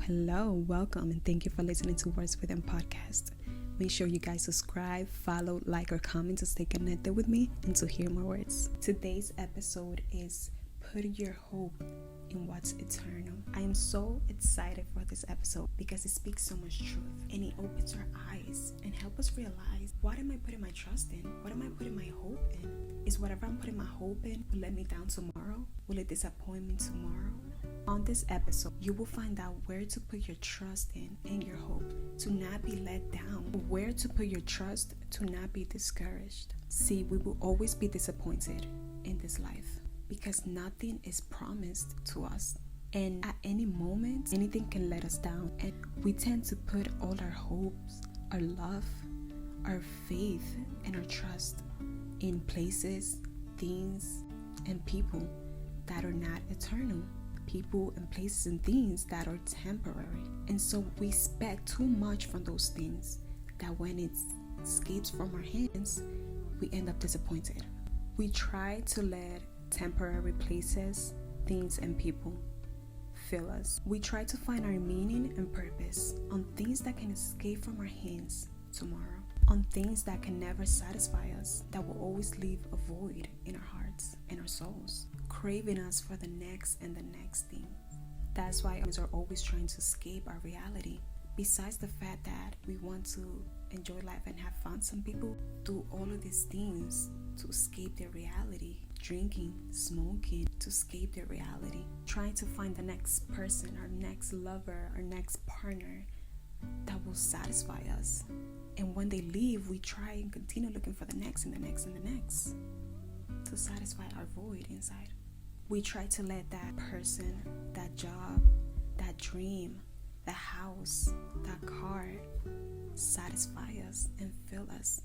Hello. Welcome and thank you for listening to Words Within Podcast. Make sure you guys subscribe, follow, like, or comment to stay connected with me and to hear more words. Today's episode is Put Your Hope in What's Eternal. I am so excited for this episode because it speaks so much truth and it opens our eyes and helps us realize, what am I putting my trust in? What am I putting my hope in? Is whatever I'm putting my hope in will let me down tomorrow? Will it disappoint me tomorrow? On this episode, you will find out where to put your trust in and your hope to not be let down, where to put your trust to not be discouraged. See, we will always be disappointed in this life because nothing is promised to us. And at any moment, anything can let us down. And we tend to put all our hopes, our love, our faith, and our trust in places, things, and people that are not eternal. People and places and things that are temporary. And so we expect too much from those things that when it escapes from our hands, we end up disappointed. We try to let temporary places, things, and people fill us. We try to find our meaning and purpose on things that can escape from our hands tomorrow, on things that can never satisfy us, that will always leave a void in our hearts and our souls, craving us for the next and the next thing. That's why we are always trying to escape our reality. Besides the fact that we want to enjoy life and have fun, some people do all of these things to escape their reality. Drinking, smoking, to escape their reality. Trying to find the next person, our next lover, our next partner that will satisfy us. And when they leave, we try and continue looking for the next and the next and the next to satisfy our void inside. We try to let that person, that job, that dream, that house, that car satisfy us and fill us.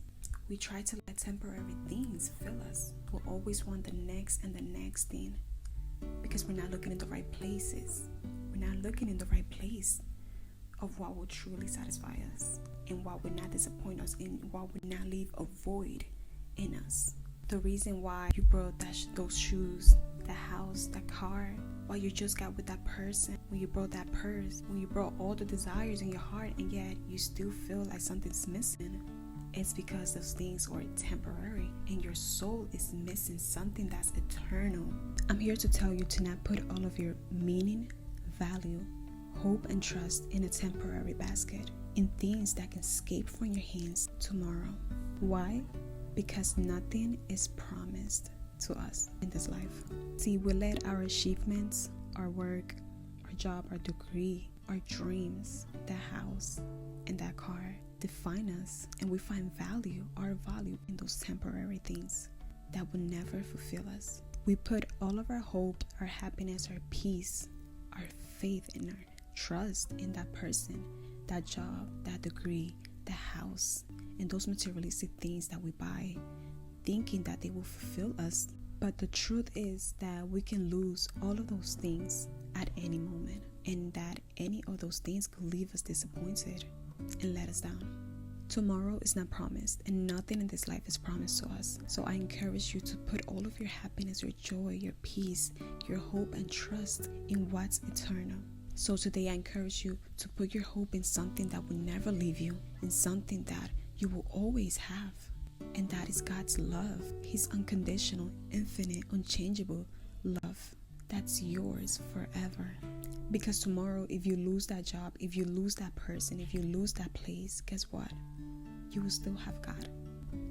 We try to let temporary things fill us. We'll always want the next and the next thing because we're not looking in the right places. We're not looking in the right place of what will truly satisfy us and what will not disappoint us and what will not leave a void in us. The reason why you brought those shoes, the house, the car, what you just got with that person, when you brought that purse, when you brought all the desires in your heart and yet you still feel like something's missing, it's because those things are temporary and your soul is missing something that's eternal. I'm here to tell you to not put all of your meaning, value, hope, and trust in a temporary basket, in things that can escape from your hands tomorrow. Why? Because nothing is promised to us in this life. See, we let our achievements, our work, our job, our degree, our dreams, the house, and that car define us, and we find our value in those temporary things that will never fulfill us. We put all of our hope, our happiness, our peace, our faith, and our trust in that person, that job, that degree, the house, and those materialistic things that we buy, thinking that they will fulfill us. But the truth is that we can lose all of those things at any moment, and that any of those things could leave us disappointed and let us down. Tomorrow is not promised, and nothing in this life is promised to us. So I encourage you to put all of your happiness, your joy, your peace, your hope, and trust in what's eternal. So today I encourage you to put your hope in something that will never leave you, in something that you will always have, and that is God's love, His unconditional, infinite, unchangeable love that's yours forever. Because tomorrow, if you lose that job, if you lose that person, if you lose that place, guess what? You will still have God.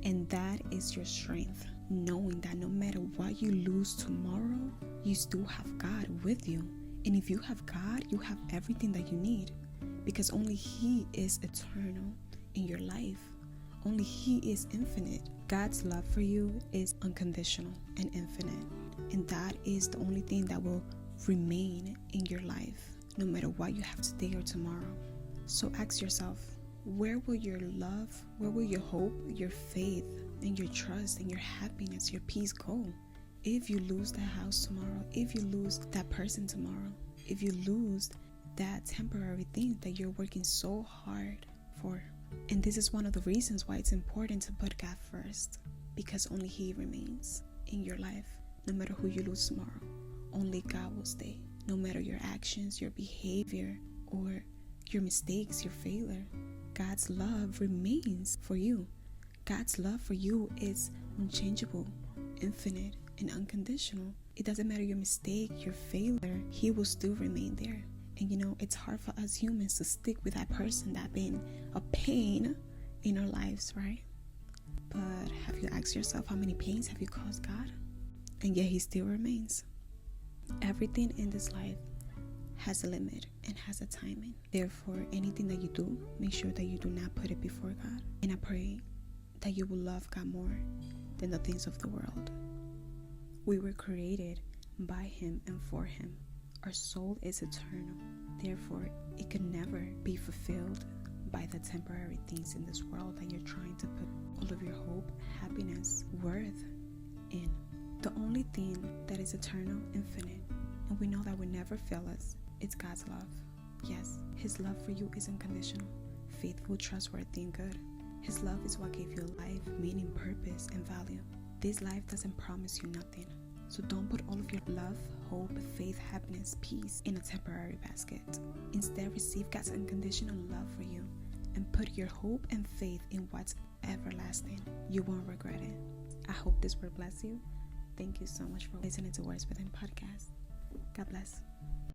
And that is your strength, knowing that no matter what you lose tomorrow, you still have God with you. And if you have God, you have everything that you need, because only He is eternal in your life. Only He is infinite. God's love for you is unconditional and infinite. And that is the only thing that will remain in your life, no matter what you have today or tomorrow. So ask yourself, where will your love, where will your hope, your faith, and your trust, and your happiness, your peace go? If you lose that house tomorrow, if you lose that person tomorrow, if you lose that temporary thing that you're working so hard for. And this is one of the reasons why it's important to put God first. because only He remains in your life. No matter who you lose tomorrow, only God will stay. No matter your actions, your behavior, or your mistakes, your failure, God's love remains for you. God's love for you is unchangeable, infinite, and unconditional. It doesn't matter your mistake, your failure, He will still remain there. And it's hard for us humans to stick with that person that been a pain in our lives, right? But have you asked yourself how many pains have you caused God? And yet He still remains. Everything in this life has a limit and has a timing. Therefore, anything that you do, make sure that you do not put it before God. And I pray that you will love God more than the things of the world. We were created by Him and for Him. Our soul is eternal. Therefore, it can never be fulfilled by the temporary things in this world that you're trying to put all of your hope, happiness, worth in. The only thing that is eternal, infinite, and we know that will never fail us, it's God's love. Yes, His love for you is unconditional, faithful, trustworthy, and good. His love is what gave you life, meaning, purpose, and value. This life doesn't promise you nothing. So don't put all of your love, hope, faith, happiness, peace in a temporary basket. Instead, receive God's unconditional love for you and put your hope and faith in what's everlasting. You won't regret it. I hope this word bless you. Thank you so much for listening to Words Within Podcast. God bless.